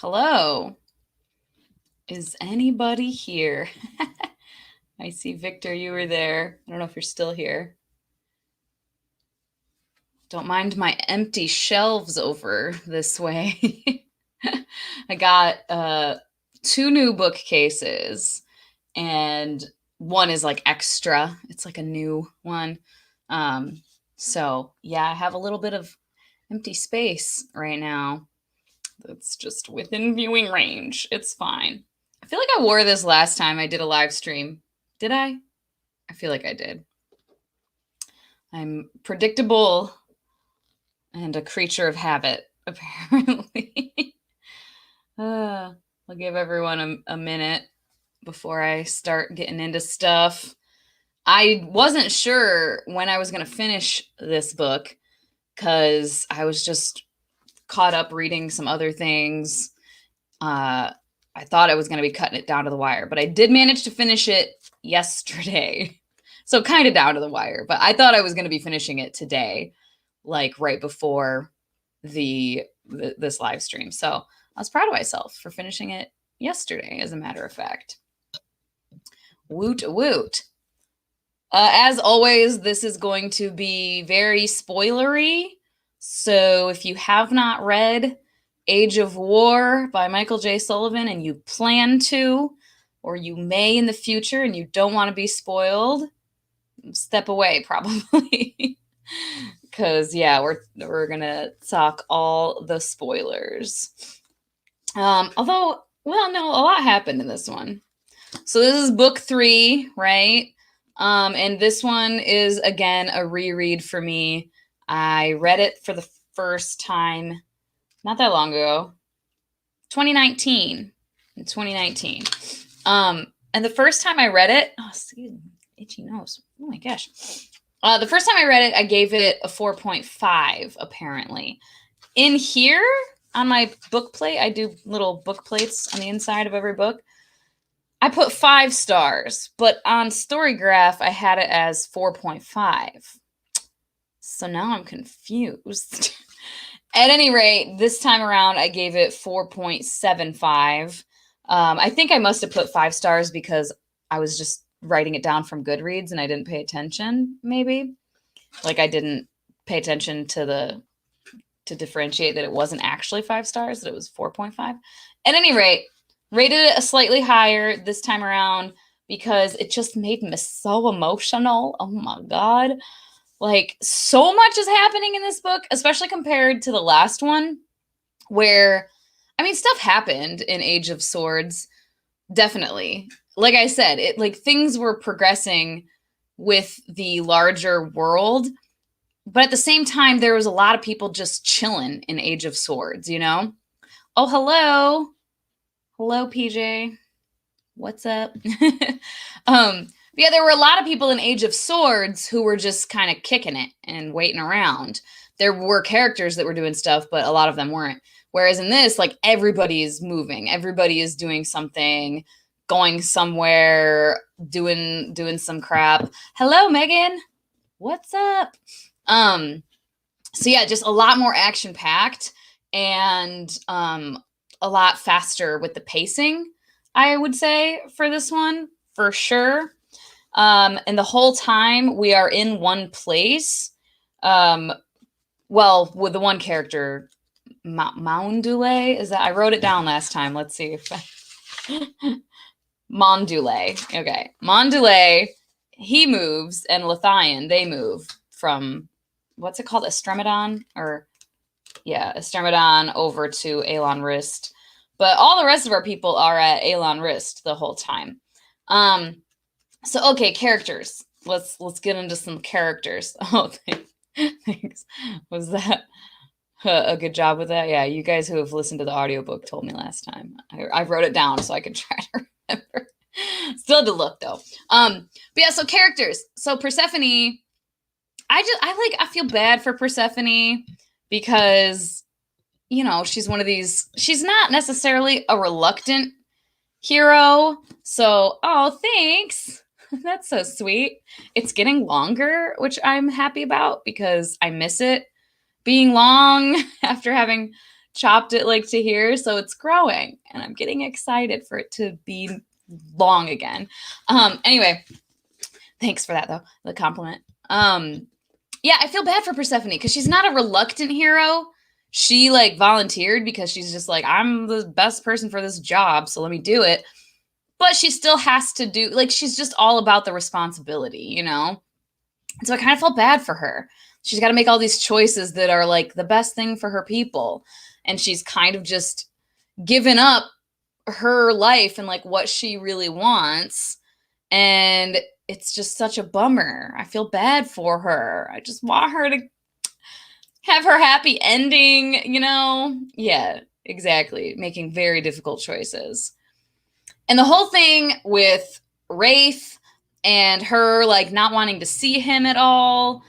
Hello. Is anybody here? I see Victor, you were there. I don't know if you're still here. Don't mind my empty shelves over this way. I got two new bookcases, and one is like extra. It's like a new one. So yeah, I have a little bit of empty space right now. That's just within viewing range. It's fine. I feel like I wore this last time I did a live stream. Did I? I feel like I did. I'm predictable and a creature of habit, apparently. I'll give everyone a minute before I start getting into stuff. I wasn't sure when I was going to finish this book because I was just caught up reading some other things. I thought I was going to be cutting it down to the wire, but I did manage to finish it yesterday. So kind of down to the wire, but I thought I was going to be finishing it today, like right before this live stream. So I was proud of myself for finishing it yesterday, as a matter of fact. Woot woot. As always, this is going to be very spoilery. So if you have not read Age of War by Michael J. Sullivan and you plan to, or you may in the future and you don't want to be spoiled, step away probably. Because yeah, we're gonna talk all the spoilers. Although, well, no, a lot happened in this one. So this is book 3, right? And this one is again a reread for me. I read it for the first time not that long ago, 2019. In 2019. And the first time I read it, oh, excuse me, itchy nose. Oh my gosh. The first time I read it, I gave it a 4.5, apparently. In here, on my book plate, I do little book plates on the inside of every book. I put 5 stars, but on Storygraph, I had it as 4.5. So now I'm confused. At any rate, this time around, I gave it 4.75. I think I must have put 5 stars because I was just writing it down from Goodreads and I didn't pay attention, maybe. Like I didn't pay attention to differentiate that it wasn't actually 5 stars, that it was 4.5. At any rate, rated it a slightly higher this time around because it just made me so emotional. Oh my God. Like, so much is happening in this book, especially compared to the last one, where, I mean, stuff happened in Age of Swords, definitely. Like I said, things were progressing with the larger world, but at the same time, there was a lot of people just chilling in Age of Swords, you know? Oh, hello. Hello, PJ. What's up? Yeah, there were a lot of people in Age of Swords who were just kind of kicking it and waiting around. There were characters that were doing stuff, but a lot of them weren't. Whereas in this, like, everybody is moving. Everybody is doing something, going somewhere, doing some crap. Hello, Megan. What's up? So yeah, just a lot more action-packed and a lot faster with the pacing, I would say, for this one, for sure. And the whole time we are in one place. Well, with the one character, Moundule, is that? I wrote it down last time. Let's see if Mondule. Okay, Mondule. He moves, and Lithian, they move from what's it called, Estremodon, or yeah, Estremodon over to Alon Rist. But all the rest of our people are at Alon Rist the whole time. So okay, characters. Let's get into some characters. Oh, thanks. Was that a good job with that? Yeah, you guys who have listened to the audiobook told me last time. I wrote it down so I could try to remember. Still had to look though. But yeah, so characters. So Persephone, I feel bad for Persephone because, you know, she's one of these, she's not necessarily a reluctant hero. So, oh, thanks. That's so sweet. It's getting longer, which I'm happy about because I miss it being long after having chopped it like to here, so it's growing, and I'm getting excited for it to be long again. Anyway, thanks for that though, the compliment. Yeah, I feel bad for Persephone because she's not a reluctant hero. She like volunteered because she's just like, I'm the best person for this job, so let me do it. But she still has to do, like, she's just all about the responsibility, you know? And so I kind of felt bad for her. She's got to make all these choices that are like the best thing for her people. And she's kind of just given up her life and like what she really wants. And it's just such a bummer. I feel bad for her. I just want her to have her happy ending, you know? Yeah, exactly. Making very difficult choices. And the whole thing with Wraith and her like not wanting to see him at all,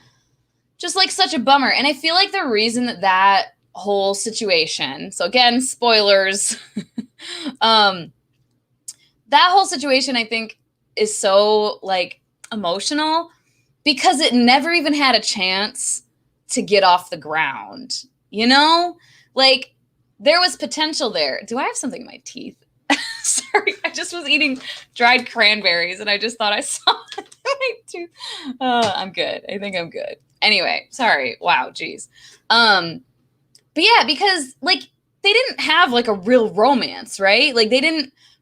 just like such a bummer. And I feel like the reason that whole situation, so again, spoilers, that whole situation I think is so like emotional because it never even had a chance to get off the ground, you know? Like there was potential there. Do I have something in my teeth? Sorry, I just was eating dried cranberries and I just thought I saw it too. I'm good. I think I'm good. Anyway, sorry. Wow, geez. But yeah, because like they didn't have like a real romance, right? Like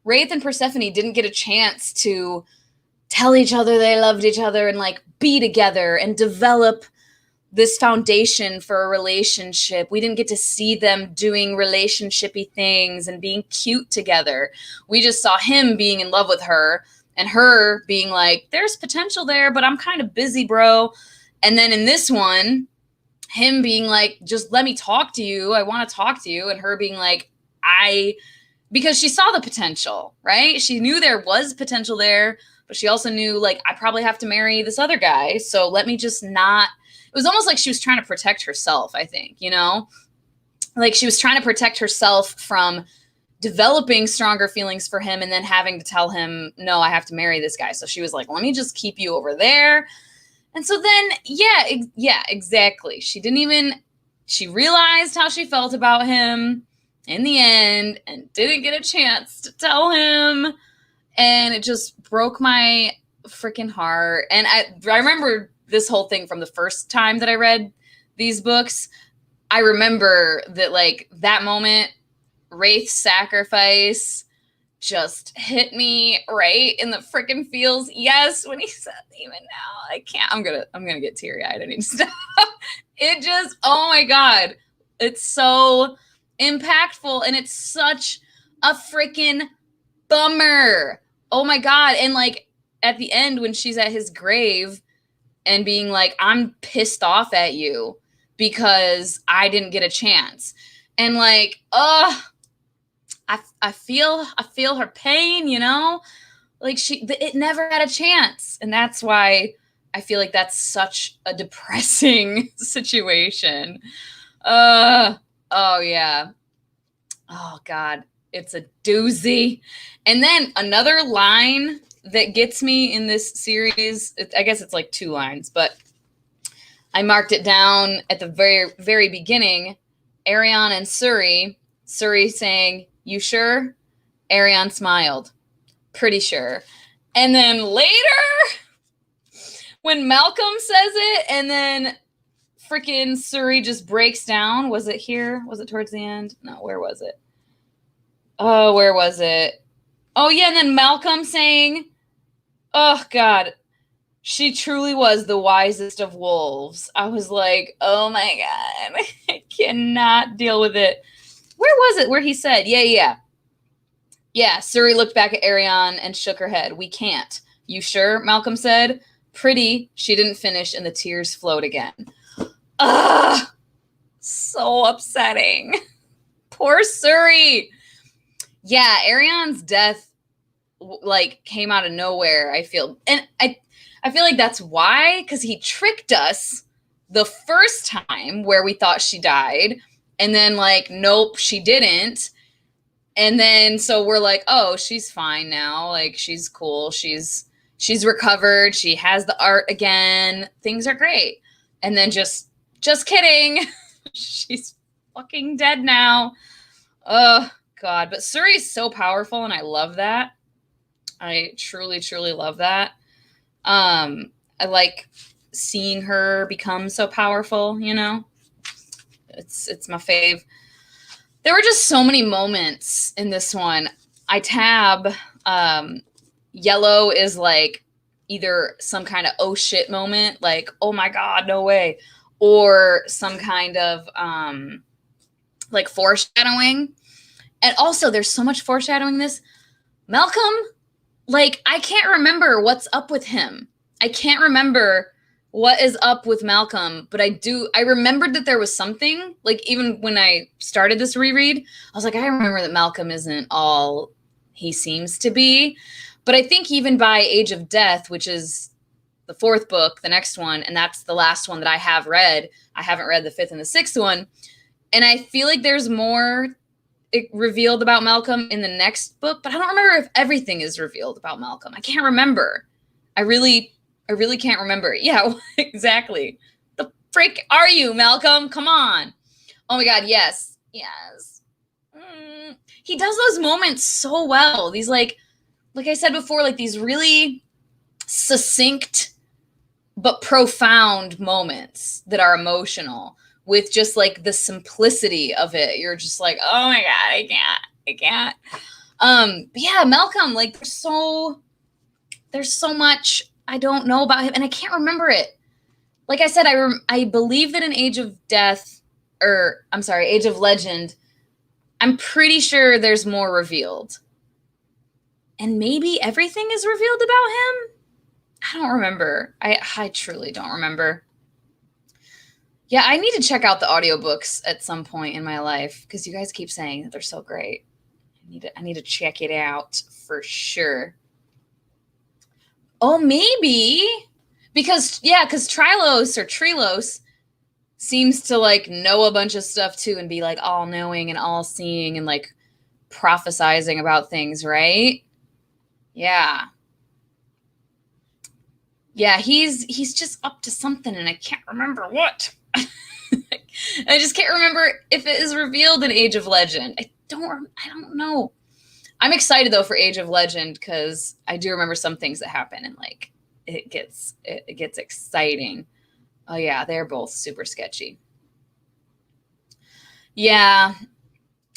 Wraith and Persephone didn't get a chance to tell each other they loved each other and like be together and develop this foundation for a relationship. We didn't get to see them doing relationshipy things and being cute together. We just saw him being in love with her and her being like, there's potential there, but I'm kind of busy, bro. And then in this one, him being like, just let me talk to you. I want to talk to you. And her being like, because she saw the potential, right? She knew there was potential there, but she also knew like, I probably have to marry this other guy. So let me just not. It was almost like she was trying to protect herself, I think, you know? Like she was trying to protect herself from developing stronger feelings for him and then having to tell him, no, I have to marry this guy. So she was like, let me just keep you over there. And so then, yeah, exactly. She realized how she felt about him in the end and didn't get a chance to tell him. And it just broke my freaking heart. And I remember this whole thing from the first time that I read these books. I remember that like that moment, Wraith's sacrifice just hit me right in the freaking feels. Yes, when he said, even now, I can't, I'm gonna get teary-eyed. I need to stop. It just, oh my God. It's so impactful and it's such a freaking bummer. Oh my God. And like at the end when she's at his grave and being like, I'm pissed off at you because I didn't get a chance. And like, I feel her pain, you know? Like it never had a chance. And that's why I feel like that's such a depressing situation. Oh yeah. Oh God, it's a doozy. And then another line that gets me in this series, I guess it's like 2 lines, but I marked it down at the very, very beginning. Arion and Suri saying, "You sure?" Arion smiled. "Pretty sure." And then later, when Malcolm says it, and then freaking Suri just breaks down. Was it here? Was it towards the end? No, where was it? Oh, where was it? Oh, yeah, and then Malcolm saying, oh, God, she truly was the wisest of wolves. I was like, oh, my God, I cannot deal with it. Where was it? Where he said, yeah. Yeah, Suri looked back at Arion and shook her head. "We can't." "You sure?" Malcolm said. "Pretty." She didn't finish, and the tears flowed again. Ugh! So upsetting. Poor Suri. Yeah, Arion's death like came out of nowhere, I feel. And I feel like that's why, because he tricked us the first time where we thought she died, and then like, nope, she didn't. And then so we're like, oh, she's fine now. Like she's cool. She's recovered. She has the art again. Things are great. And then just kidding. She's fucking dead now. Oh, God. But Suri's so powerful, and I love that. I truly, truly love that. I like seeing her become so powerful, you know? It's my fave. There were just so many moments in this one. I tab yellow is like either some kind of oh shit moment, like oh my god, no way, or some kind of like foreshadowing. And also there's so much foreshadowing in this. Malcolm, like I can't remember what's up with him. I can't remember what is up with Malcolm, but I remembered that there was something, like even when I started this reread, I was like, I remember that Malcolm isn't all he seems to be. But I think even by Age of Death, which is the fourth book, the next one, and that's the last one that I have read. I haven't read the fifth and the sixth one. And I feel like there's more revealed about Malcolm in the next book, but I don't remember if everything is revealed about Malcolm. I can't remember. I really can't remember. Yeah, exactly. The frick are you, Malcolm? Come on. Oh my God, yes. Yes. He does those moments so well. These like I said before, like these really succinct but profound moments that are emotional with just like the simplicity of it. You're just like, oh my God, I can't. But yeah, Malcolm, like there's so much I don't know about him, and I can't remember it. Like I said, I believe that in Age of Legend, I'm pretty sure there's more revealed. And maybe everything is revealed about him? I don't remember. I truly don't remember. Yeah, I need to check out the audiobooks at some point in my life because you guys keep saying that they're so great. I need to check it out for sure. Oh, maybe because Trilos seems to like know a bunch of stuff too and be like all knowing and all seeing and like prophesizing about things, right? Yeah. Yeah, he's just up to something and I can't remember what. I just can't remember if it is revealed in Age of Legend. I don't know. I'm excited though for Age of Legend because I do remember some things that happen and like it gets exciting. Oh yeah, they're both super sketchy. Yeah,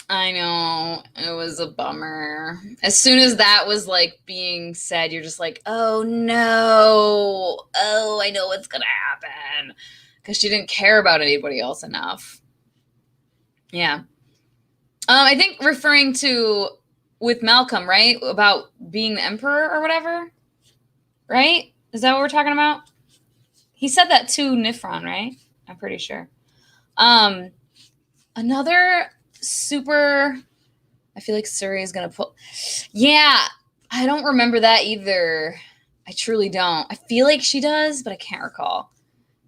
I know. It was a bummer. As soon as that was like being said, you're just like, oh no. Oh, I know what's gonna happen. Because she didn't care about anybody else enough. Yeah. I think referring to with Malcolm, right? About being the emperor or whatever. Right? Is that what we're talking about? He said that to Nifron, right? I'm pretty sure. Another super, I feel like Suri is going to pull. Yeah, I don't remember that either. I truly don't. I feel like she does, but I can't recall.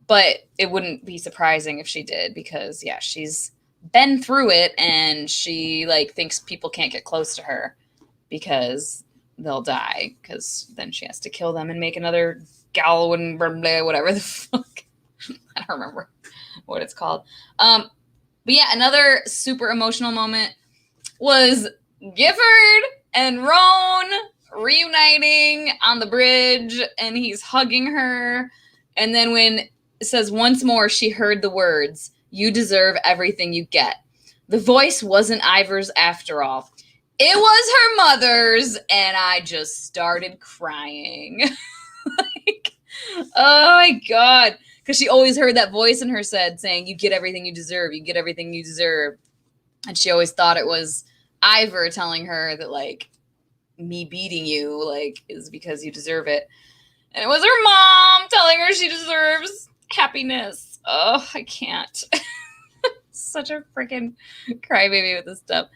But it wouldn't be surprising if she did because, yeah, she's been through it and she, like, thinks people can't get close to her because they'll die because then she has to kill them and make another Galwin, whatever the fuck. I don't remember what it's called. But yeah, another super emotional moment was Gifford and Roan reuniting on the bridge and he's hugging her. And then when it says once more, she heard the words, "You deserve everything you get." The voice wasn't Ivor's after all. It was her mother's, and I just started crying. Like, oh my God. Because she always heard that voice in her head saying, you get everything you deserve. You get everything you deserve. And she always thought it was Ivor telling her that, like, me beating you, like, is because you deserve it. And it was her mom telling her she deserves happiness. Oh, I can't. Such a freaking crybaby with this stuff.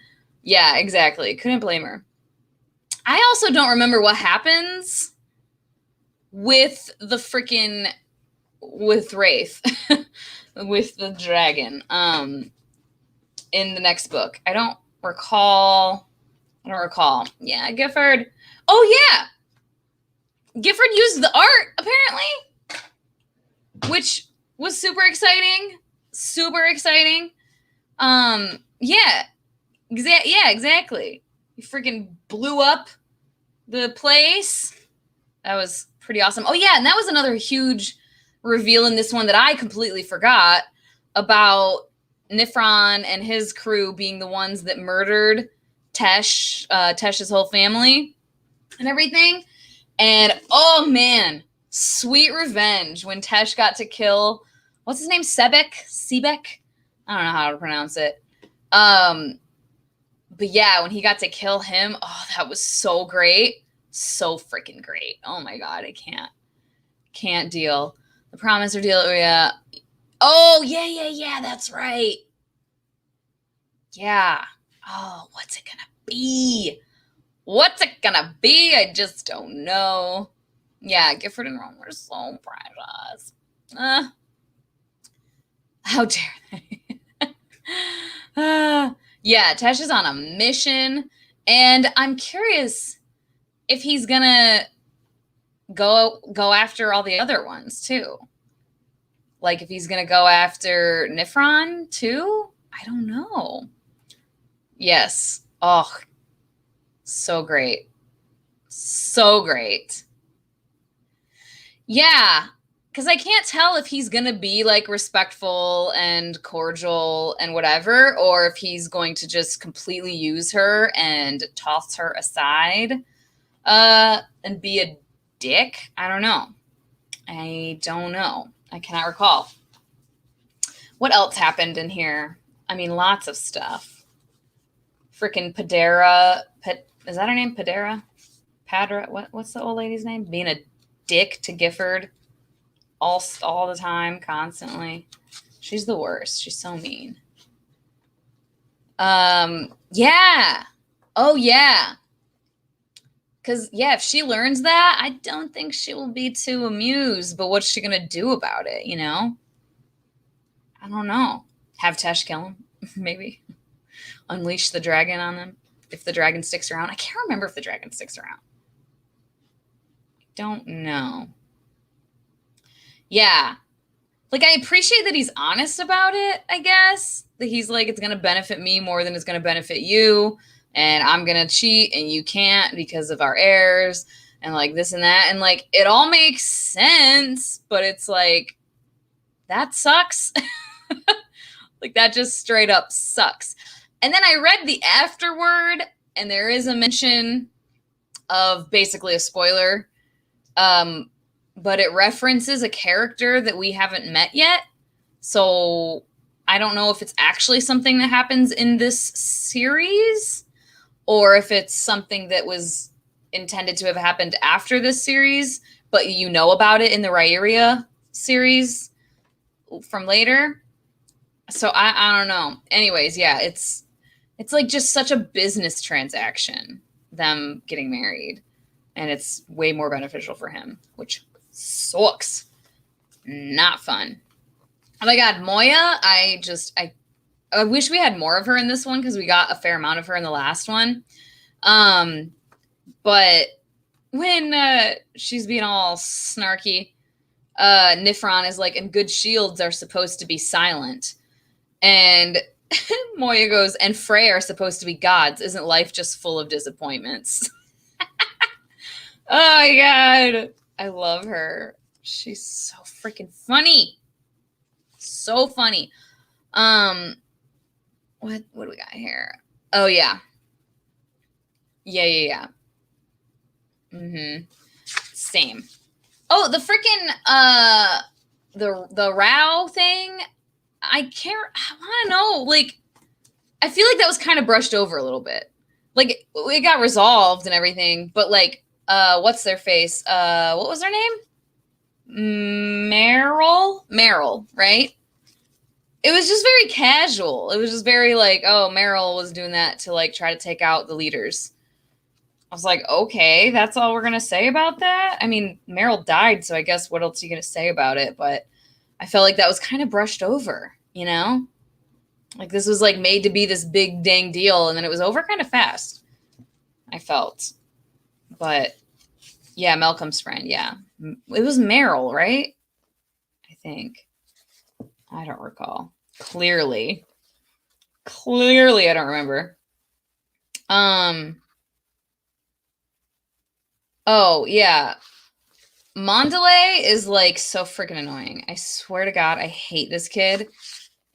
Yeah, exactly. Couldn't blame her. I also don't remember what happens with the freaking, with Wraith, with the dragon, in the next book. I don't recall. Yeah, Gifford. Oh, yeah. Gifford used the art, apparently, which was super exciting. Super exciting. Yeah, exactly. He freaking blew up the place. That was pretty awesome. Oh yeah, and that was another huge reveal in this one that I completely forgot about Nifron and his crew being the ones that murdered Tesh's whole family and everything. And oh man, sweet revenge when Tesh got to kill, what's his name? Sebek? I don't know how to pronounce it. But yeah, when he got to kill him, oh, that was so great. So freaking great. Oh my God, I can't deal. The promise or deal, oh yeah. Oh, yeah, that's right. Yeah. Oh, what's it gonna be? What's it gonna be? I just don't know. Yeah, Gifford and Ron were so precious. How dare they? Yeah, Tesh is on a mission, and I'm curious if he's gonna go after all the other ones too. Like if he's gonna go after Nifron too? I don't know. Yes. Oh, so great. So great. Yeah. Because I can't tell if he's going to be like respectful and cordial and whatever, or if he's going to just completely use her and toss her aside and be a dick. I don't know. I cannot recall. What else happened in here? I mean, lots of stuff. Freaking Padera. Is that her name? Padera? Padra? What's the old lady's name? Being a dick to Gifford all the time, constantly. She's the worst. She's so mean. Yeah. Oh, yeah. Because, yeah, if she learns that, I don't think she will be too amused. But what's she going to do about it, you know? I don't know. Have Tesh kill him, maybe. Unleash the dragon on them if the dragon sticks around. I can't remember if the dragon sticks around. Don't know. Yeah. Like, I appreciate that he's honest about it, I guess. That he's like, it's going to benefit me more than it's going to benefit you. And I'm going to cheat and you can't because of our heirs. And like this and that. And like, it all makes sense. But it's like, that sucks. Like, that just straight up sucks. And then I read the afterword. And there is a mention of basically a spoiler. But it references a character that we haven't met yet. So I don't know if it's actually something that happens in this series or if it's something that was intended to have happened after this series, but you know about it in the Rhaeria series from later. So I don't know. Anyways, yeah, it's like just such a business transaction, them getting married. And it's way more beneficial for him, which sucks. Not fun. Oh my God, Moya, I wish we had more of her in this one because we got a fair amount of her in the last one. But when she's being all snarky, Nifron is like, and good shields are supposed to be silent. And Moya goes, and Frey are supposed to be gods. Isn't life just full of disappointments? Oh my God. I love her. She's so freaking funny. So funny. What do we got here? Oh yeah. Yeah. Same. Oh, the freaking the row thing. I want to know, like, I feel like that was kind of brushed over a little bit. Like, it got resolved and everything, but like, what's their face? What was her name? Meryl, right? It was just very casual. It was just very like, oh, Meryl was doing that to like try to take out the leaders. I was like, okay, that's all we're going to say about that? I mean, Meryl died, so I guess what else are you going to say about it? But I felt like that was kind of brushed over, you know? Like this was like made to be this big dang deal, and then it was over kind of fast, I felt. But yeah, Malcolm's friend, yeah. It was Meryl, right? I think. I don't recall. Clearly. Clearly, I don't remember. Oh, yeah. Mondelez is like so freaking annoying. I swear to God, I hate this kid.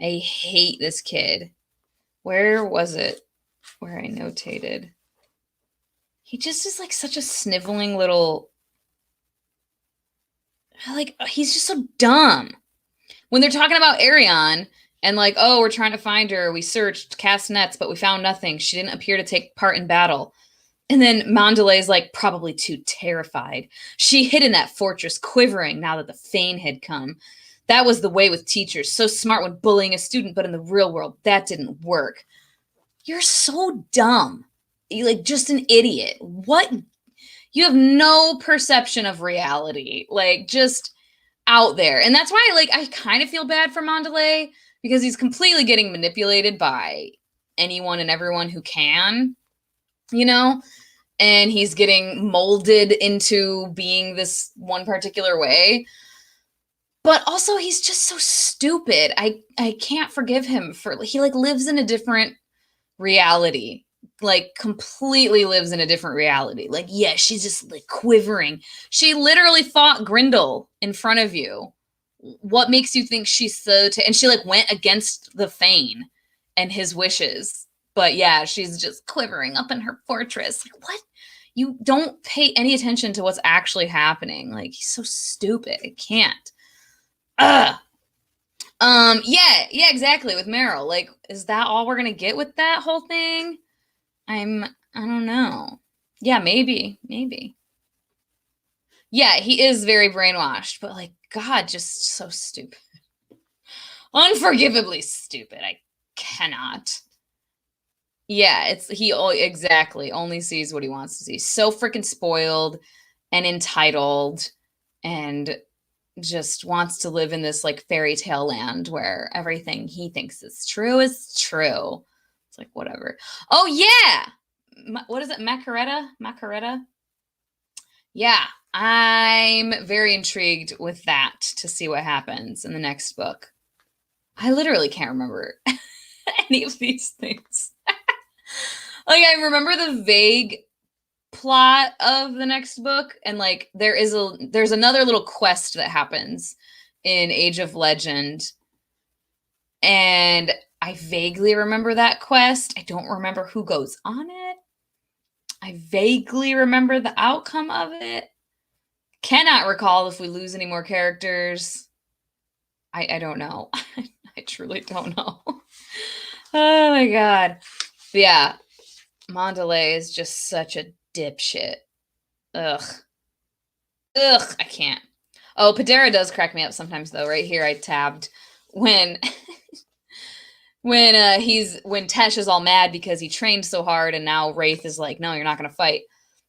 I hate this kid. Where was it? Where I notated. He just is like such a sniveling little. Like, he's just so dumb. When they're talking about Arion and like, oh, we're trying to find her. We searched, cast nets, but we found nothing. She didn't appear to take part in battle. And then Mondelez is like, probably too terrified. She hid in that fortress, quivering now that the Fane had come. That was the way with teachers. So smart when bullying a student, but in the real world, that didn't work. You're so dumb. You're like just an idiot. What? You have no perception of reality. Like, just out there. And that's why, like, I kind of feel bad for Mondelez because he's completely getting manipulated by anyone and everyone who can, you know? And he's getting molded into being this one particular way. But also he's just so stupid. I can't forgive him for he like lives in a different reality. Like completely lives in a different reality. Like, yeah, she's just like quivering. She literally fought Grindel in front of you. What makes you think she's so and she like went against the Fane and his wishes. But yeah, she's just quivering up in her fortress. Like, what? You don't pay any attention to what's actually happening. Like, he's so stupid. I can't. Ugh. Yeah, exactly. With Meryl. Like, is that all we're gonna get with that whole thing? I don't know. Yeah, maybe. Yeah, he is very brainwashed, but like, God, just so stupid. Unforgivably stupid. I cannot. Yeah, it's he exactly only sees what he wants to see. So freaking spoiled and entitled and just wants to live in this like fairy tale land where everything he thinks is true is true. It's like whatever. Oh yeah. What is it? Macaretta? Yeah. I'm very intrigued with that to see what happens in the next book. I literally can't remember any of these things. Like, I remember the vague plot of the next book, and like there's another little quest that happens in Age of Legend, and I vaguely remember that quest. I don't remember who goes on it. I vaguely remember the outcome of it. Cannot recall if we lose any more characters. I don't know. I truly don't know. Oh my God. But yeah, Mondelez is just such a dipshit. Ugh. I can't. Oh, Padera does crack me up sometimes though. Right here I tabbed when when Tesh is all mad because he trained so hard and now Wraith is like, no, you're not gonna fight.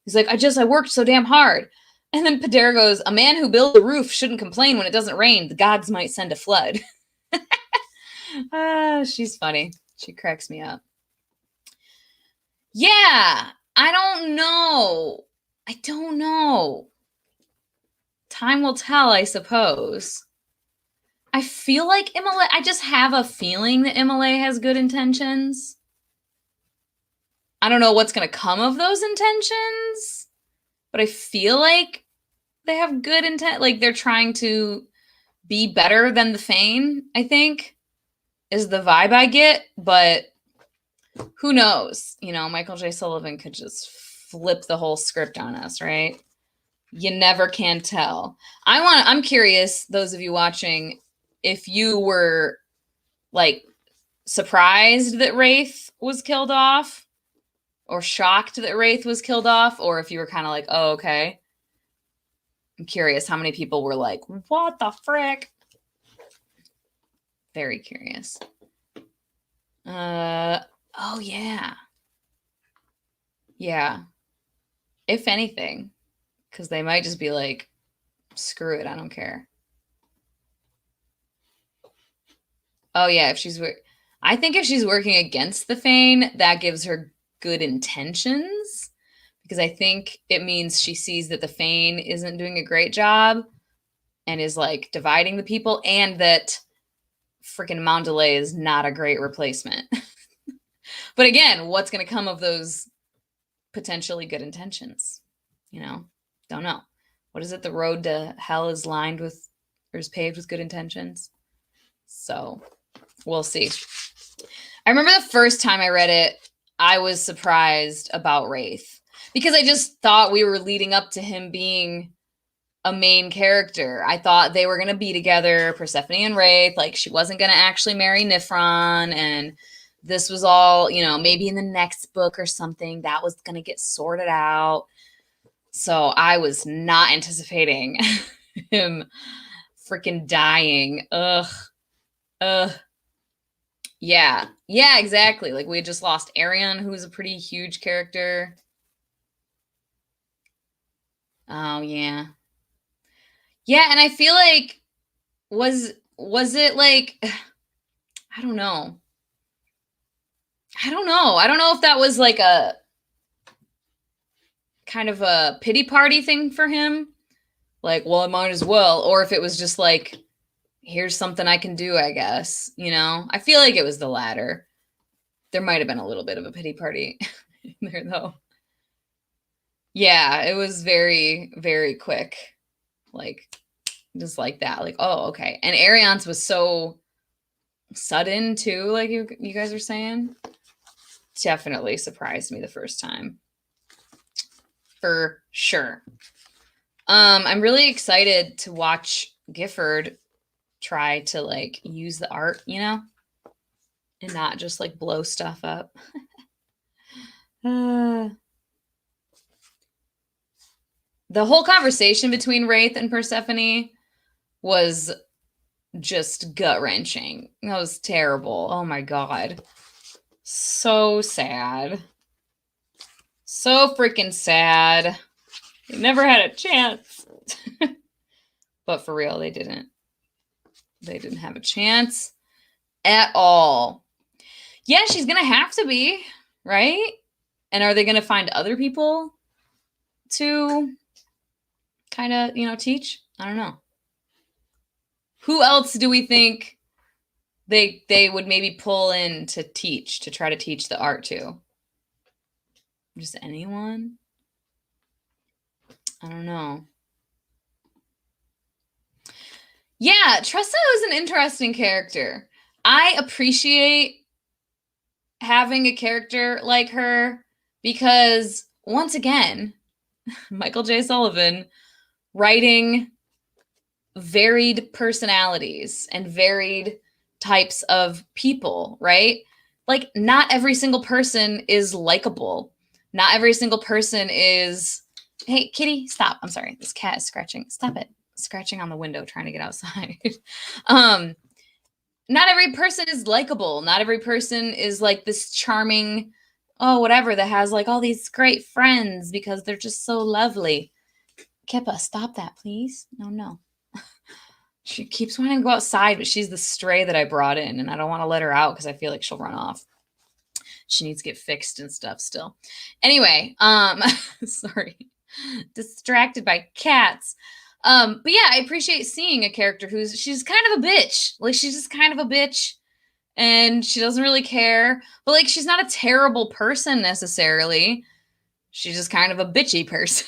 He's like, I worked so damn hard. And then Padera goes, a man who builds a roof shouldn't complain when it doesn't rain. The gods might send a flood. She's funny. She cracks me up. Yeah, I don't know. Time will tell, I suppose. I feel like Imole, I just have a feeling that Imole has good intentions. I don't know what's going to come of those intentions, but I feel like they have good intent. Like they're trying to be better than the Fane, I think, is the vibe I get. But who knows? You know, Michael J. Sullivan could just flip the whole script on us, right? You never can tell. I'm curious, those of you watching, if you were like surprised that Wraith was killed off or shocked that Wraith was killed off, or if you were kind of like, oh, okay. I'm curious how many people were like, what the frick? Very curious. Oh yeah. Yeah. If anything, because they might just be like, screw it, I don't care. Oh yeah, I think if she's working against the Fane, that gives her good intentions, because I think it means she sees that the Fane isn't doing a great job and is like dividing the people, and that freaking Mondelez is not a great replacement. But again, what's going to come of those potentially good intentions? You know, don't know. What is it? The road to hell is lined with, or is paved with good intentions. So we'll see. I remember the first time I read it, I was surprised about Wraith because I just thought we were leading up to him being a main character. I thought they were going to be together, Persephone and Wraith. Like, she wasn't going to actually marry Nifron, and this was all, you know, maybe in the next book or something that was going to get sorted out. So I was not anticipating him freaking dying. Ugh. Yeah, exactly. Like, we had just lost Arion, who was a pretty huge character. Oh, yeah. Yeah, and I feel like, was it like, I don't know. I don't know if that was like a kind of a pity party thing for him. Like, well, I might as well. Or if it was just like, here's something I can do, I guess. You know? I feel like it was the latter. There might have been a little bit of a pity party in there, though. Yeah, it was very, very quick. Like, just like that. Like, oh, okay. And Arion's was so sudden, too, like you guys are saying. Definitely surprised me the first time. For sure. I'm really excited to watch Gifford try to, like, use the art, you know? And not just, like, blow stuff up. The whole conversation between Wraith and Persephone was just gut-wrenching. That was terrible. Oh my god. So sad. So freaking sad. They never had a chance. But for real, they didn't. They didn't have a chance at all. Yeah, she's going to have to be, right? And are they going to find other people to kind of, you know, teach? I don't know. Who else do we think they would maybe pull in to teach, to try to teach the art to? Just anyone? I don't know. Yeah, Tressa is an interesting character. I appreciate having a character like her because, once again, Michael J. Sullivan writing varied personalities and varied types of people, right? Like, not every single person is likable. Not every single person is, hey, kitty, stop. I'm sorry. This cat is scratching. Stop it. Scratching on the window, trying to get outside. Not every person is likable. Not every person is like this charming, oh, whatever, that has like all these great friends because they're just so lovely. Kippa, stop that, please. No. She keeps wanting to go outside, but she's the stray that I brought in, and I don't want to let her out because I feel like she'll run off. She needs to get fixed and stuff still. Anyway, sorry. Distracted by cats. But yeah, I appreciate seeing a character she's kind of a bitch. Like, she's just kind of a bitch, and she doesn't really care. But, like, she's not a terrible person necessarily. She's just kind of a bitchy person.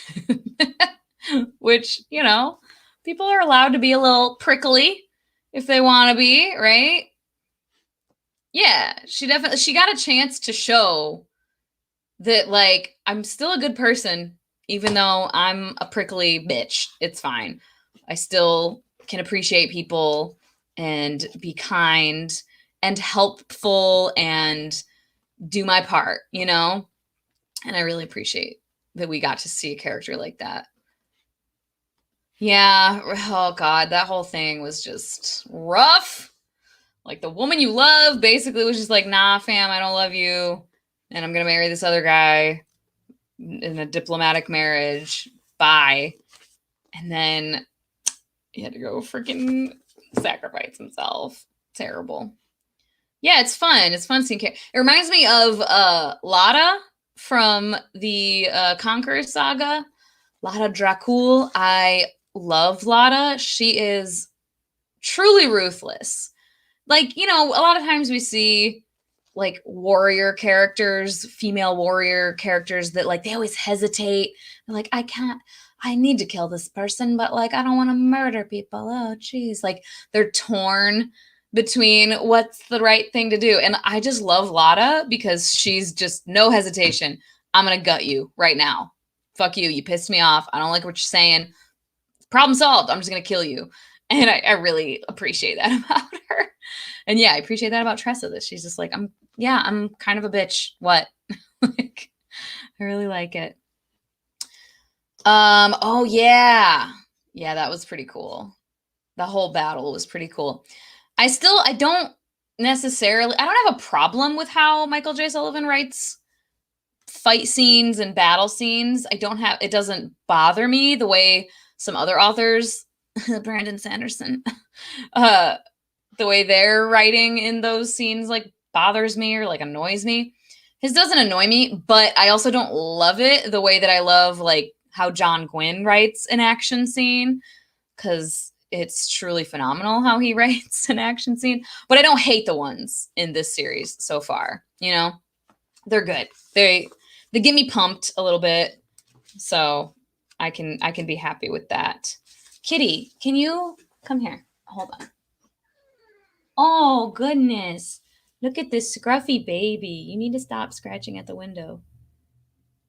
Which, you know, people are allowed to be a little prickly if they want to be, right? Yeah, she got a chance to show that, like, I'm still a good person, even though I'm a prickly bitch. It's fine. I still can appreciate people and be kind and helpful and do my part, you know? And I really appreciate that we got to see a character like that. Yeah. Oh, God. That whole thing was just rough. Like, the woman you love basically was just like, nah, fam, I don't love you. And I'm going to marry this other guy in a diplomatic marriage. Bye. And then he had to go freaking sacrifice himself. Terrible. Yeah, it's fun. It's fun seeing. It reminds me of Lada from the Conqueror saga. Lada Dracul. I love Lada. She is truly ruthless. Like, you know, a lot of times we see like warrior characters, female warrior characters that like they always hesitate. They're like, I need to kill this person, but like I don't want to murder people. Oh geez. Like they're torn between what's the right thing to do. And I just love Lotta because she's just no hesitation. I'm gonna gut you right now. Fuck you. You pissed me off. I don't like what you're saying. Problem solved. I'm just gonna kill you. And I really appreciate that about her. And yeah, I appreciate that about Tressa, that she's just like, I'm kind of a bitch. What? Like, I really like it. Oh yeah. Yeah, that was pretty cool. The whole battle was pretty cool. I don't have a problem with how Michael J. Sullivan writes fight scenes and battle scenes. It doesn't bother me the way some other authors, Brandon Sanderson, the way they're writing in those scenes like bothers me or like annoys me. His doesn't annoy me, but I also don't love it the way that I love like how John Gwynn writes an action scene, because it's truly phenomenal how he writes an action scene. But I don't hate the ones in this series so far. You know, they're good. They get me pumped a little bit, so I can be happy with that. Kitty, can you come here? Hold on. Oh, goodness. Look at this scruffy baby. You need to stop scratching at the window.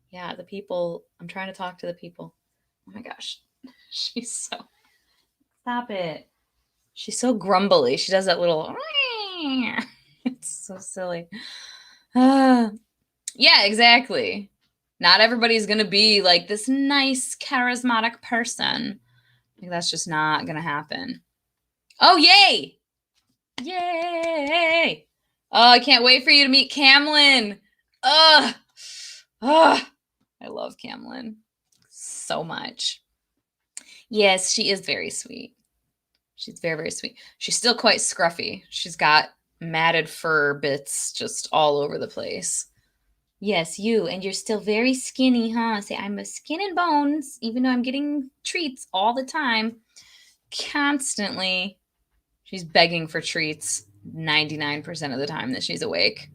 Yeah, the people. I'm trying to talk to the people. Oh my gosh. She's so. Stop it. She's so grumbly. She does that little. It's so silly. Yeah, exactly. Not everybody's going to be like this nice, charismatic person. Like, that's just not going to happen. Oh, yay! Yay! Oh, I can't wait for you to meet Camlin. Ugh. Ugh. I love Camlin so much. Yes, she is very sweet. She's very, very sweet. She's still quite scruffy. She's got matted fur bits just all over the place. Yes, you. And you're still very skinny, huh? Say, I'm a skin and bones, even though I'm getting treats all the time. Constantly. She's begging for treats 99% of the time that she's awake.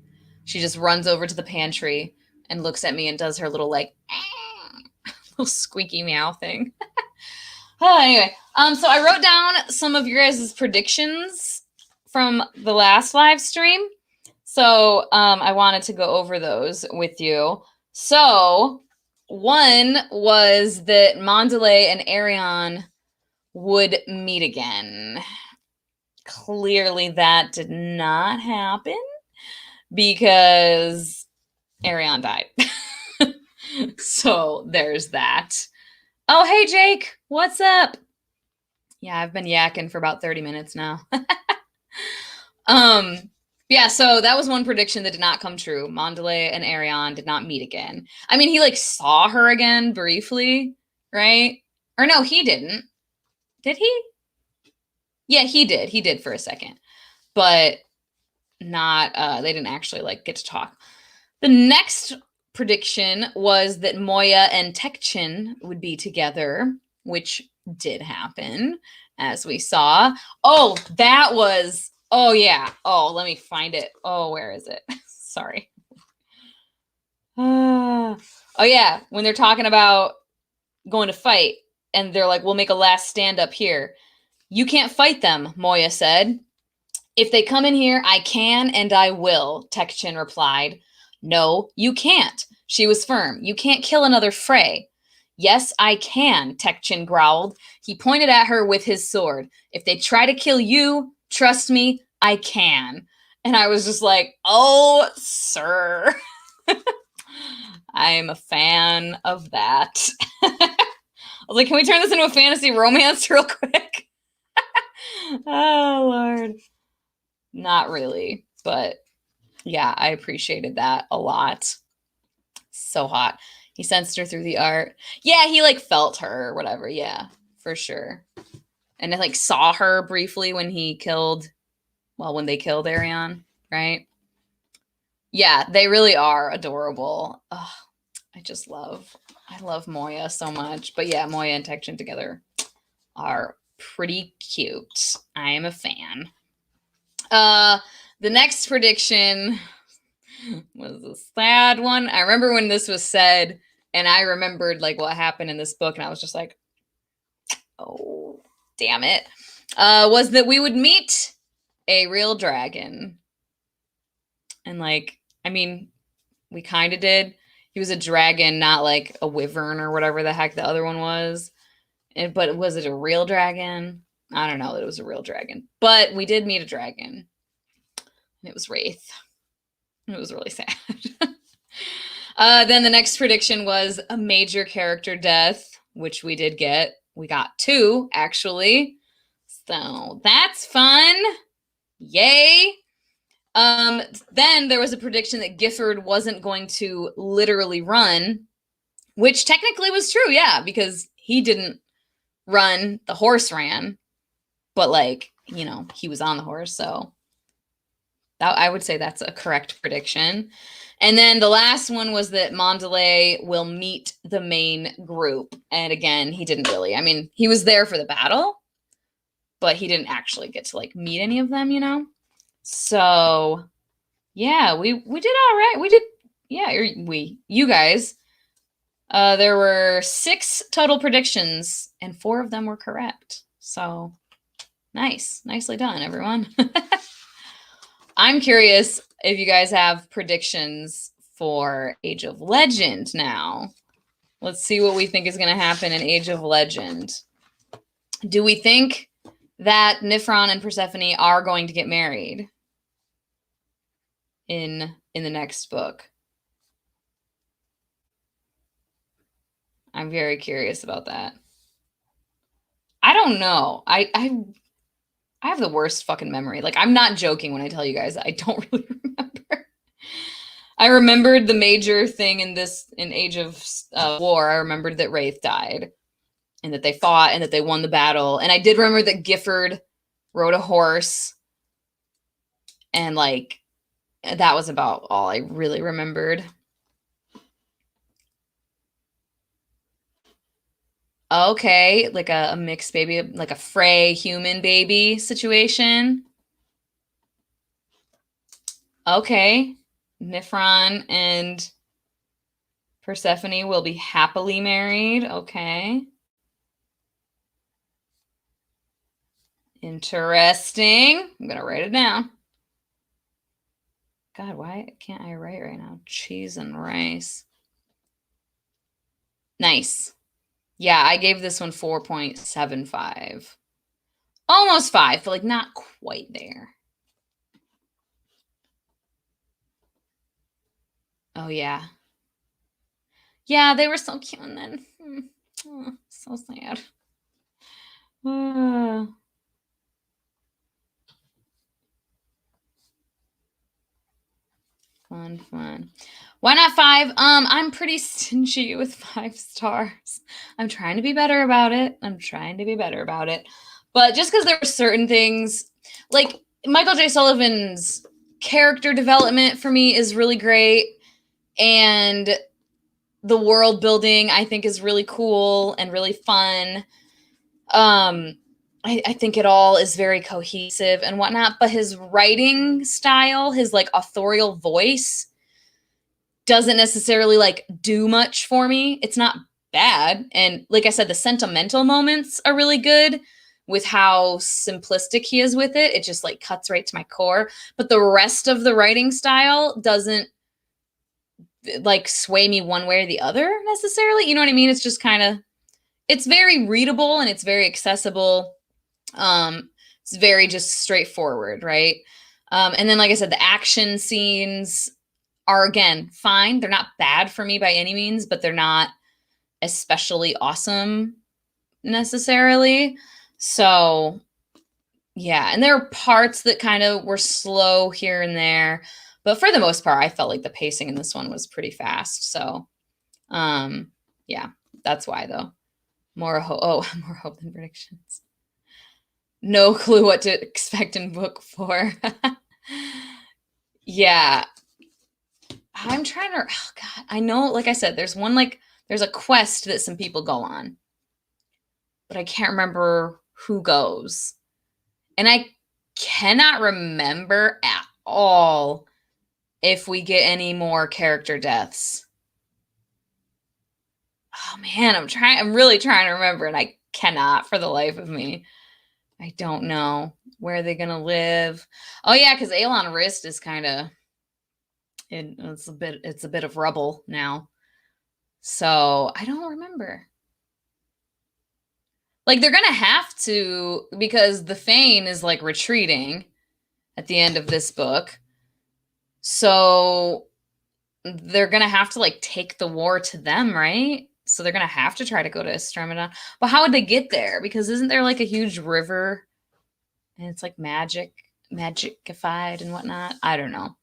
She just runs over to the pantry and looks at me and does her little like little squeaky meow thing. Anyway, so I wrote down some of your guys' predictions from the last live stream. So I wanted to go over those with you. So one was that Mandalay and Arion would meet again. Clearly that did not happen because Arion died. So there's that. Oh, hey, Jake. What's up? Yeah, I've been yakking for about 30 minutes now. Yeah, so that was one prediction that did not come true. Mandalay and Arion did not meet again. I mean, he like saw her again briefly, right? Or no, he didn't. Did he? Yeah, he did. He did for a second. But not they didn't actually like get to talk. The next prediction was that Moya and Tekchin would be together, which did happen, as we saw. Oh, that was, oh yeah. Oh, let me find it. Oh, where is it? Sorry. Oh yeah, when they're talking about going to fight and they're like, we'll make a last stand up here. You can't fight them, Moya said. If they come in here, I can and I will, Tekchin replied. No, you can't. She was firm. You can't kill another Frey. Yes, I can, Tekchin growled. He pointed at her with his sword. If they try to kill you, trust me, I can. And I was just like, oh, sir. I'm a fan of that. I was like, can we turn this into a fantasy romance real quick? Oh, Lord. Not really, but yeah, I appreciated that a lot. So hot. He sensed her through the art. Yeah, he like felt her or whatever. Yeah, for sure. And I like saw her briefly when they killed Arion, right? Yeah, they really are adorable. Oh, I love Moya so much. But yeah, Moya and Tekchin together are pretty cute. I am a fan. The next prediction, was a sad one. I remember when this was said, and I remembered like what happened in this book, and I was just like, oh, damn it. Was that we would meet a real dragon. And like, I mean, we kind of did. He was a dragon, not like a wyvern or whatever the heck the other one was. But was it a real dragon? I don't know that it was a real dragon. But we did meet a dragon. And it was Wraith. It was really sad. Then the next prediction was a major character death, which we did get. We got 2, actually. So that's fun. Yay. Then there was a prediction that Gifford wasn't going to literally run, which technically was true, yeah, because he didn't run, the horse ran, but like, you know, he was on the horse, so that, I would say that's a correct prediction. And then the last one was that Mondelez will meet the main group, and again, he didn't really. I mean, he was there for the battle, but he didn't actually get to like meet any of them, you know? So yeah, we did all right. We did, yeah, you guys. There were 6 total predictions, and 4 of them were correct. So nice. Nicely done, everyone. I'm curious if you guys have predictions for Age of Legend now. Let's see what we think is going to happen in Age of Legend. Do we think that Nifron and Persephone are going to get married in the next book? I'm very curious about that. I don't know. I have the worst fucking memory. Like, I'm not joking when I tell you guys that I don't really remember. I remembered the major thing in Age of War. I remembered that Wraith died and that they fought and that they won the battle. And I did remember that Gifford rode a horse. And like, that was about all I really remembered. Okay, like a mixed baby, like a Frey human baby situation. Okay, Nifron and Persephone will be happily married. Okay. Interesting. I'm going to write it down. God, why can't I write right now? Cheese and rice. Nice. Yeah, I gave this one 4.75. Almost 5, but like not quite there. Oh, yeah. Yeah, they were so cute and then. Oh, so sad. Fun. Why not 5? I'm pretty stingy with 5 stars. I'm trying to be better about it. But just because there are certain things, like Michael J. Sullivan's character development for me is really great. And the world building, I think, is really cool and really fun. I think it all is very cohesive and whatnot, but his writing style, his like authorial voice doesn't necessarily like do much for me. It's not bad. And like I said, the sentimental moments are really good with how simplistic he is with it. It just like cuts right to my core. But the rest of the writing style doesn't like sway me one way or the other necessarily. You know what I mean? It's just kind of, it's very readable and it's very accessible. It's very just straightforward, right? And then, like I said, the action scenes are, again, fine. They're not bad for me by any means, but they're not especially awesome necessarily. So, yeah. And there are parts that kind of were slow here and there. But for the most part, I felt like the pacing in this one was pretty fast. So, yeah, that's why, though. More hope than predictions. No clue what to expect in book 4. Yeah. I'm trying to, oh God, I know, like I said, there's a quest that some people go on, but I can't remember who goes. And I cannot remember at all if we get any more character deaths. Oh man, I'm really trying to remember, and I cannot for the life of me. I don't know. Where are they gonna live? Oh yeah, because Aelon Rist is kind of it's a bit of rubble now. So I don't remember. Like they're gonna have to, because the Fane is like retreating at the end of this book. So they're gonna have to like take the war to them, right? So they're gonna have to try to go to Estremodon. But how would they get there? Because isn't there like a huge river and it's like magicified and whatnot? I don't know.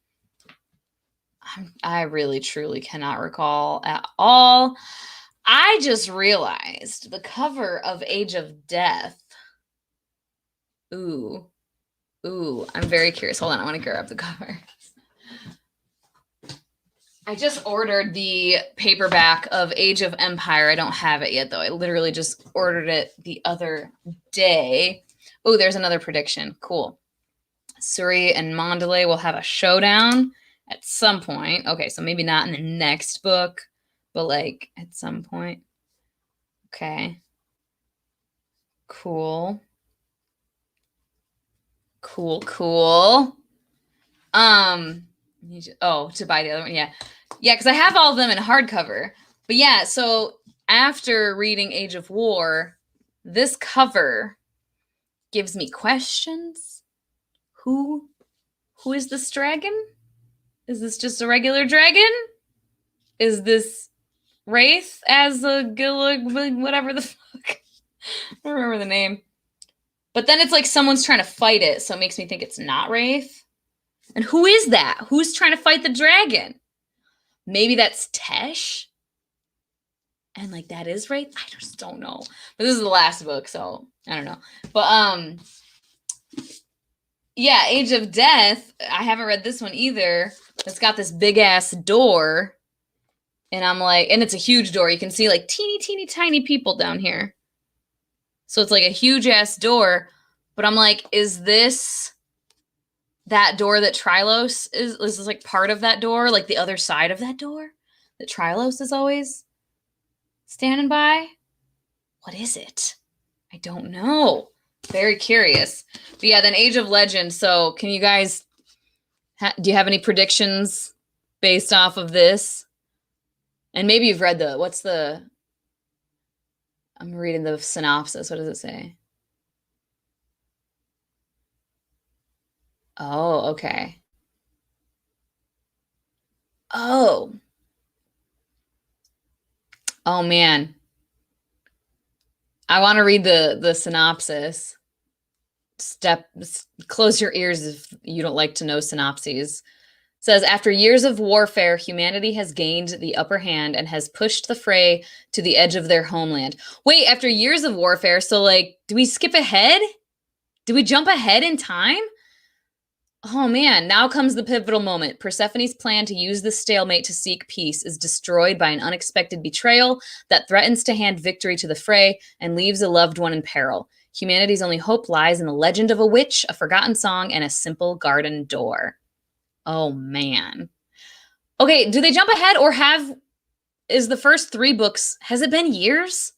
I really truly cannot recall at all. I just realized the cover of Age of Death. Ooh, I'm very curious. Hold on, I want to grab the cover. I just ordered the paperback of Age of Empire. I don't have it yet, though. I literally just ordered it the other day. Oh, there's another prediction. Cool. Suri and Mandalay will have a showdown at some point. Okay, so maybe not in the next book, but like at some point. Okay. Cool. To buy the other one. Yeah, because I have all of them in hardcover. But yeah, so after reading Age of War, this cover gives me questions. Who is this dragon? Is this just a regular dragon? Is this Wraith as a whatever the fuck? I don't remember the name. But then it's like someone's trying to fight it, so it makes me think it's not Wraith. And who is that? Who's trying to fight the dragon? Maybe that's Tesh? And like that is Wraith? I just don't know. But this is the last book, so I don't know. But yeah, Age of Death. I haven't read this one either. It's got this big ass door. And I'm like, and it's a huge door. You can see like teeny tiny people down here. So it's like a huge ass door. But I'm like, is this that door that Trylos is this like part of that door? Like the other side of that door that Trylos is always standing by? What is it? I don't know. Very curious. But yeah, then Age of Legend. So can you guys, do you have any predictions based off of this? And maybe you've read I'm reading the synopsis. What does it say? Oh, okay. Oh man. I want to read the synopsis. Close your ears if you don't like to know synopses. It says, after years of warfare, humanity has gained the upper hand and has pushed the fray to the edge of their homeland. Wait, after years of warfare, so like, do we skip ahead? Do we jump ahead in time? Oh man, now comes the pivotal moment. Persephone's plan to use the stalemate to seek peace is destroyed by an unexpected betrayal that threatens to hand victory to the fray and leaves a loved one in peril. Humanity's only hope lies in the legend of a witch, a forgotten song, and a simple garden door. Oh man. Okay, do they jump ahead or is the first 3 books, has it been years?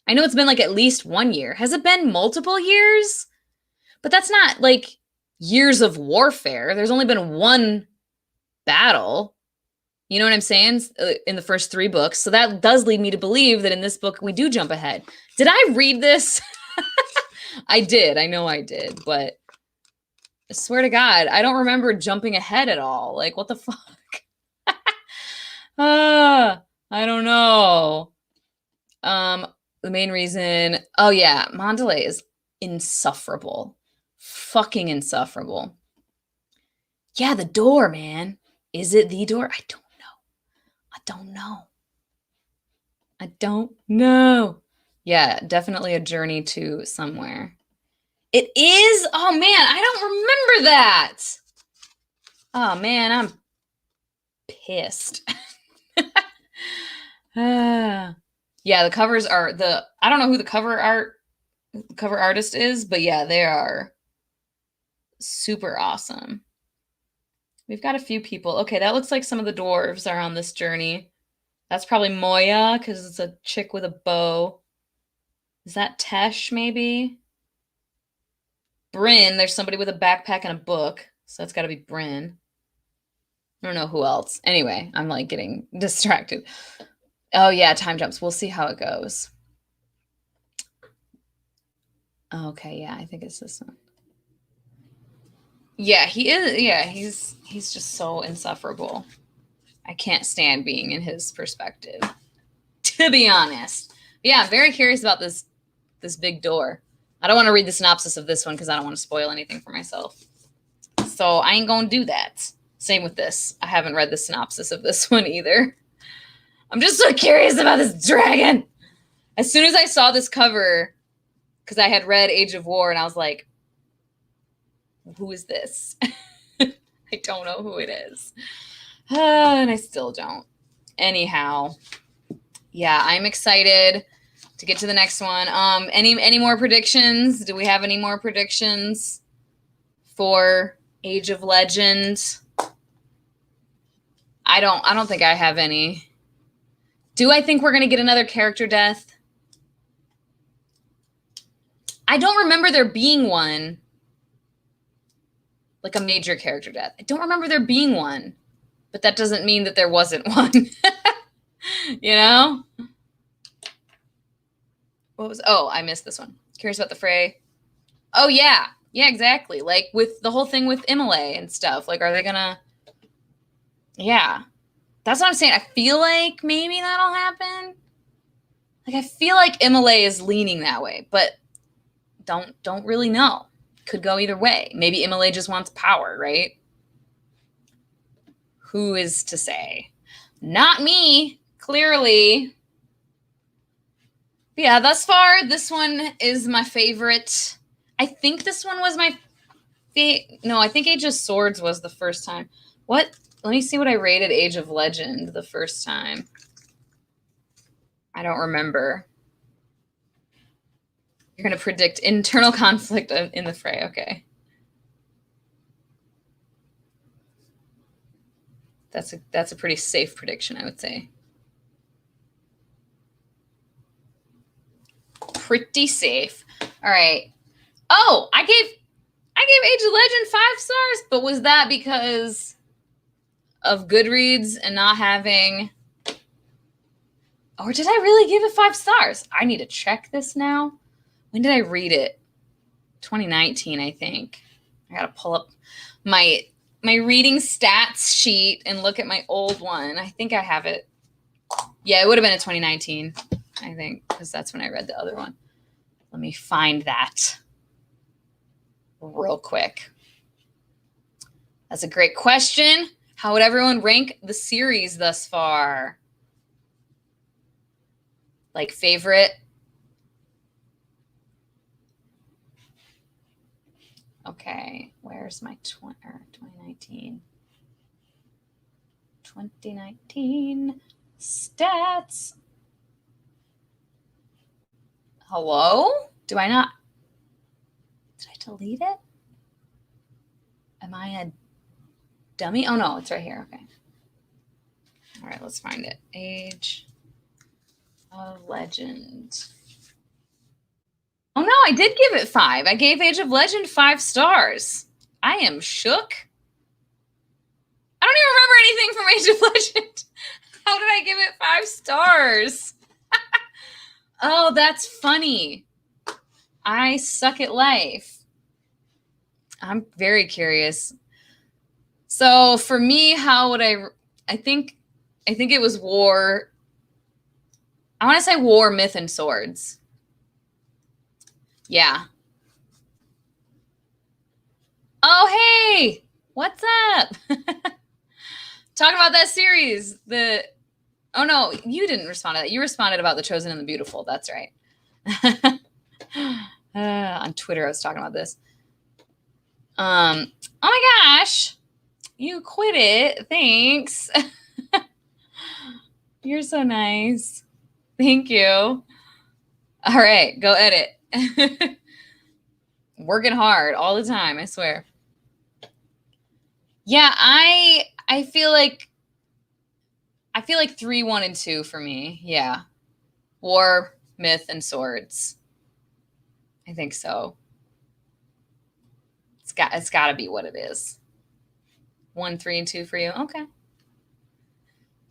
I know it's been like at least 1 year. Has it been multiple years? But that's not like years of warfare. There's only been 1 battle. You know what I'm saying? In the first 3 books. So that does lead me to believe that in this book we do jump ahead. Did I read this? I did. I know I did. But I swear to God, I don't remember jumping ahead at all. Like, what the fuck? I don't know. The main reason, oh yeah, Mandalay is insufferable. Fucking insufferable. Yeah, the door, man. Is it the door? I don't know. Yeah, definitely a journey to somewhere. It is? Oh man, I don't remember that. Oh man, I'm pissed. Yeah, the covers are I don't know who the cover artist is, but yeah, they are super awesome. We've got a few people. Okay, that looks like some of the dwarves are on this journey. That's probably Moya, because it's a chick with a bow. Is that Tesh, maybe? Bryn, there's somebody with a backpack and a book. So that's got to be Bryn. I don't know who else. Anyway, I'm like getting distracted. Oh, yeah, time jumps. We'll see how it goes. Okay, yeah, I think it's this one. Yeah, he is. Yeah, he's just so insufferable. I can't stand being in his perspective, to be honest. Yeah, I'm very curious about this big door. I don't want to read the synopsis of this one because I don't want to spoil anything for myself. So I ain't gonna do that. Same with this. I haven't read the synopsis of this one either. I'm just so curious about this dragon. As soon as I saw this cover, because I had read Age of War, and I was like, who is this? I don't know who it is. And I still don't. Anyhow, yeah, I'm excited to get to the next one. Any more predictions? Do we have any more predictions for Age of Legend? I don't think I have any. Do I think we're going to get another character death? I don't remember there being one. Like a major character death. I don't remember there being one. But that doesn't mean that there wasn't one. You know? Oh, I missed this one. Curious about the fray. Oh, yeah. Yeah, exactly. Like with the whole thing with Imole and stuff. Like, are they gonna... Yeah. That's what I'm saying. I feel like maybe that'll happen. Like, I feel like Imole is leaning that way, but don't really know. Could go either way. Maybe Imole just wants power, right? Who is to say? Not me, clearly. But yeah, thus far, this one is my favorite. I think this one was my no, I think Age of Swords was the first time. What? Let me see what I rated Age of Legend the first time. I don't remember. You're going to predict internal conflict in the fray. Okay. That's a pretty safe prediction, I would say. Pretty safe. All right. Oh, I gave Age of Legend 5 stars, but was that because of Goodreads and not having... Or did I really give it 5 stars? I need to check this now. When did I read it? 2019, I think. I gotta pull up my reading stats sheet and look at my old one. I think I have it. Yeah, it would have been in 2019, I think, because that's when I read the other one. Let me find that real quick. That's a great question. How would everyone rank the series thus far? Like favorite? Okay, where's my 2019? 2019 stats. Hello? Do I not? Did I delete it? Am I a dummy? Oh, no, it's right here. Okay. All right, let's find it. Age of Legend. Oh, no, I did give it 5. I gave Age of Legend 5 stars. I am shook. I don't even remember anything from Age of Legend. How did I give it 5 stars? Oh, that's funny. I suck at life. I'm very curious. So for me, how would I think it was War. I want to say War, Myth, and Swords. Yeah. Oh, hey, what's up? Talking about that series. Oh, no, you didn't respond to that. You responded about The Chosen and the Beautiful. That's right. On Twitter, I was talking about this. Oh, my gosh. You quit it. Thanks. You're so nice. Thank you. All right, go edit. Working hard all the time, I swear. Yeah, I feel like 3, 1, and 2 for me. Yeah. War, myth, and swords. I think so. It's got to be what it is. 1, 3, and 2 for you. Okay.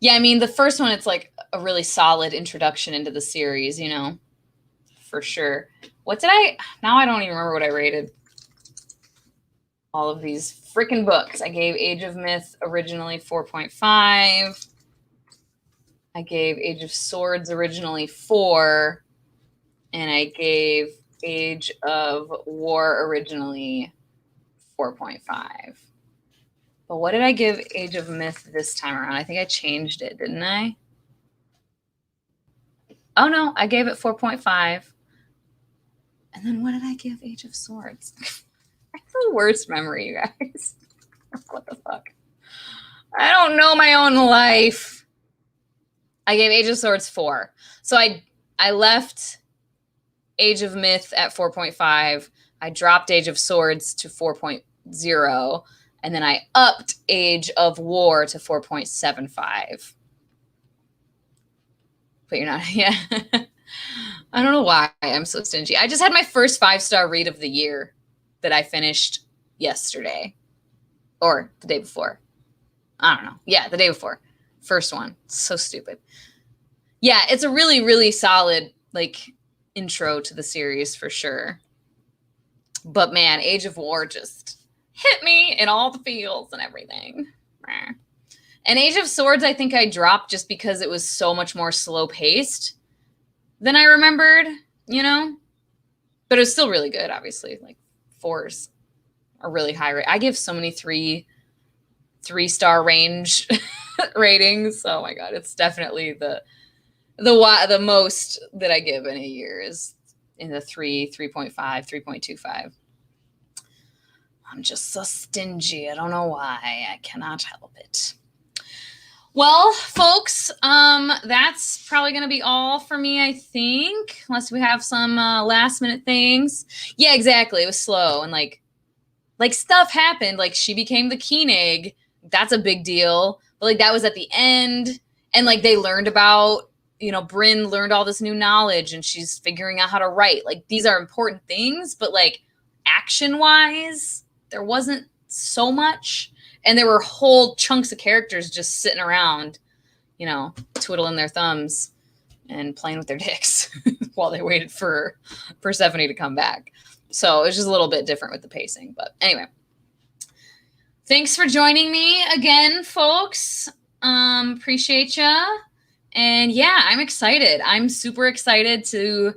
Yeah, I mean, the first one, it's like a really solid introduction into the series, you know, for sure. Now I don't even remember what I rated all of these freaking books. I gave Age of Myth originally 4.5. I gave Age of Swords originally 4. And I gave Age of War originally 4.5. But what did I give Age of Myth this time around? I think I changed it, didn't I? Oh, no, I gave it 4.5. And then what did I give Age of Swords? I have the worst memory, you guys. What the fuck? I don't know my own life. I gave Age of Swords 4. So I left Age of Myth at 4.5. I dropped Age of Swords to 4.0. And then I upped Age of War to 4.75. But you're not, yeah. I don't know why I'm so stingy. I just had my first 5-star read of the year that I finished yesterday or the day before. I don't know. Yeah, the day before. First one. So stupid. Yeah, it's a really, really solid, like, intro to the series for sure. But man, Age of War just hit me in all the feels and everything. And Age of Swords, I think I dropped just because it was so much more slow paced than I remembered, you know? But it was still really good, obviously. Like 4s are really high rate. I give so many 3-star range ratings. Oh my God. It's definitely the most that I give in a year is in the 3, 3.5, 3.25. I'm just so stingy. I don't know why. I cannot help it. Well, folks, that's probably going to be all for me, I think, unless we have some last minute things. Yeah, exactly. It was slow and like stuff happened. Like she became the Koenig. That's a big deal. But like that was at the end. And like they learned about, you know, Bryn learned all this new knowledge and she's figuring out how to write. Like these are important things, but like action wise, there wasn't so much. And there were whole chunks of characters just sitting around, you know, twiddling their thumbs and playing with their dicks while they waited for Persephone to come back. So it was just a little bit different with the pacing. But anyway, thanks for joining me again, folks. Appreciate ya. And yeah, I'm excited. I'm super excited to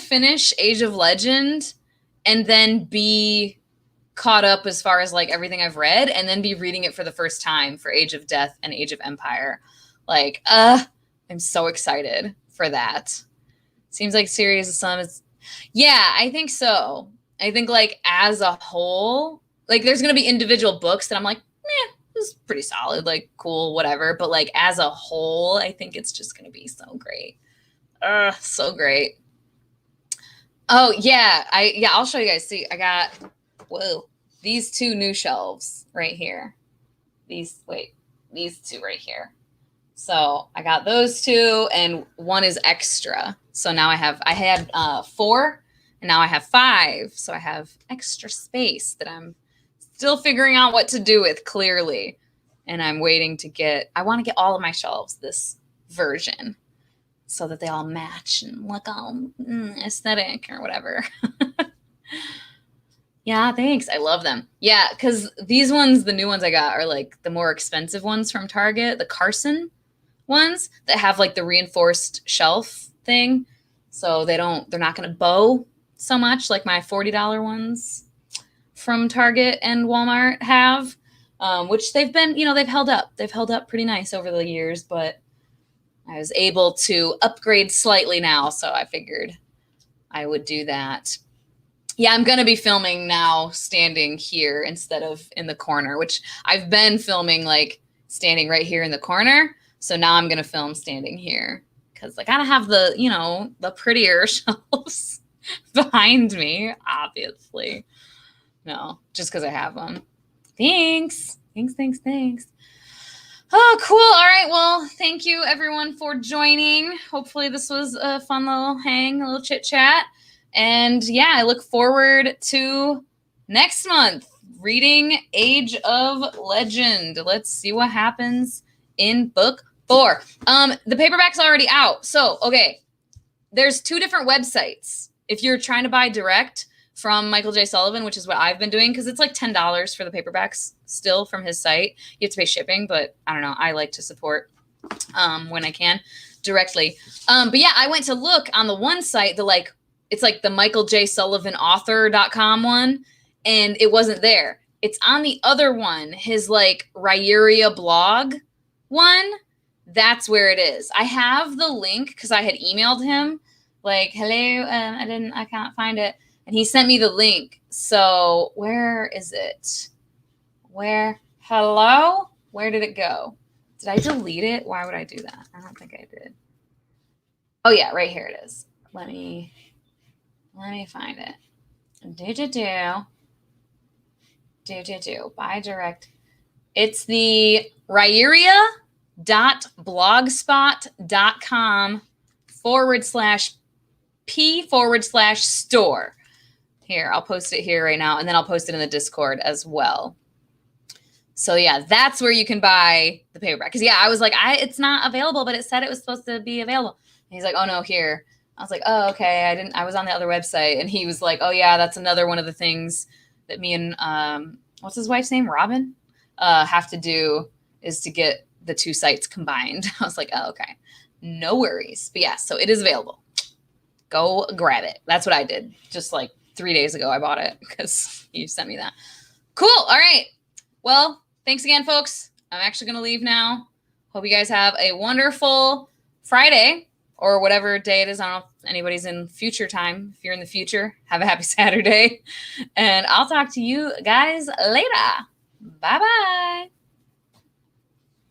finish Age of Legend and then be caught up as far as like everything I've read and then be reading it for the first time for Age of Death and Age of Empire. Like, I'm so excited for that. Seems like Series of Sun is, yeah, I think so. I think like as a whole, like there's going to be individual books that I'm like, this is pretty solid, like cool, whatever. But like as a whole, I think it's just going to be so great. So great. Oh yeah. I'll show you guys. See, I got, whoa, these 2 new shelves right here. These 2 right here. So I got those 2 and one is extra. So now I had 4 and now I have 5. So I have extra space that I'm still figuring out what to do with clearly. And I'm waiting to I want to get all of my shelves this version so that they all match and look all aesthetic or whatever. Yeah, thanks. I love them. Yeah, because these ones, the new ones I got are like the more expensive ones from Target, the Carson ones that have like the reinforced shelf thing. So they're not going to bow so much like my $40 ones from Target and Walmart have, which they've been, you know, they've held up. They've held up pretty nice over the years, but I was able to upgrade slightly now. So I figured I would do that. Yeah, I'm going to be filming now standing here instead of in the corner, which I've been filming like standing right here in the corner. So now I'm going to film standing here because I got to have the, you know, the prettier shelves behind me, obviously. No, just because I have them. Thanks. Thanks. Oh, cool. All right. Well, thank you everyone for joining. Hopefully this was a fun little hang, a little chit chat. And yeah, I look forward to next month reading Age of Legend. Let's see what happens in book 4. The paperback's already out. So, okay. There's 2 different websites. If you're trying to buy direct from Michael J. Sullivan, which is what I've been doing, because it's like $10 for the paperbacks still from his site. You have to pay shipping, but I don't know. I like to support when I can directly. But yeah, I went to look on the one site, it's like the Michael J. Sullivan author.com one, and it wasn't there. It's on the other one, his like Ryuria blog one. That's where it is. I have the link because I had emailed him like, hello, I can't find it. And he sent me the link. So where is it? Hello? Where did it go? Did I delete it? Why would I do that? I don't think I did. Oh yeah, right here it is. Let me find it. Buy direct. It's the Ryuria.blogspot.com/p/store. Here, I'll post it here right now, and then I'll post it in the Discord as well. So yeah, that's where you can buy the paperback. Because yeah, I was like, it's not available, but it said it was supposed to be available. And he's like, oh no, here. I was like, oh, okay. I was on the other website. And he was like, oh yeah, that's another one of the things that me and what's his wife's name? Robin? Have to do is to get the 2 sites combined. I was like, oh, okay. No worries. But yeah, so it is available. Go grab it. That's what I did. Just like 3 days ago, I bought it because you sent me that. Cool. All right. Well, thanks again, folks. I'm actually going to leave now. Hope you guys have a wonderful Friday or whatever day it is. I don't know if anybody's in future time. If you're in the future, have a happy Saturday. And I'll talk to you guys later. Bye-bye.